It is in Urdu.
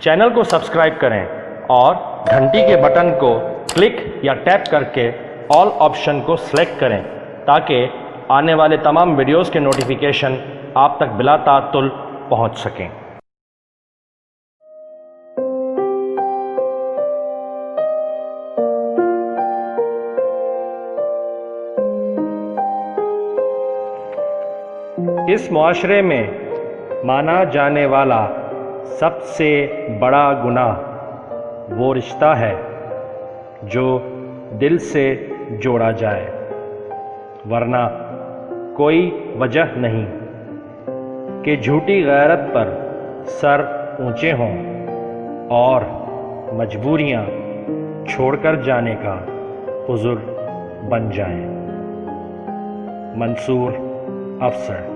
چینل کو سبسکرائب کریں اور گھنٹی کے بٹن کو کلک یا ٹیپ کر کے آل آپشن کو سلیکٹ کریں تاکہ آنے والے تمام ویڈیوز کے نوٹیفیکیشن آپ تک بلا تعطل پہنچ سکیں۔ اس معاشرے میں مانا جانے والا سب سے بڑا گناہ وہ رشتہ ہے جو دل سے جوڑا جائے، ورنہ کوئی وجہ نہیں کہ جھوٹی غیرت پر سر اونچے ہوں اور مجبوریاں چھوڑ کر جانے کا عذر بن جائیں۔ منصور افسر۔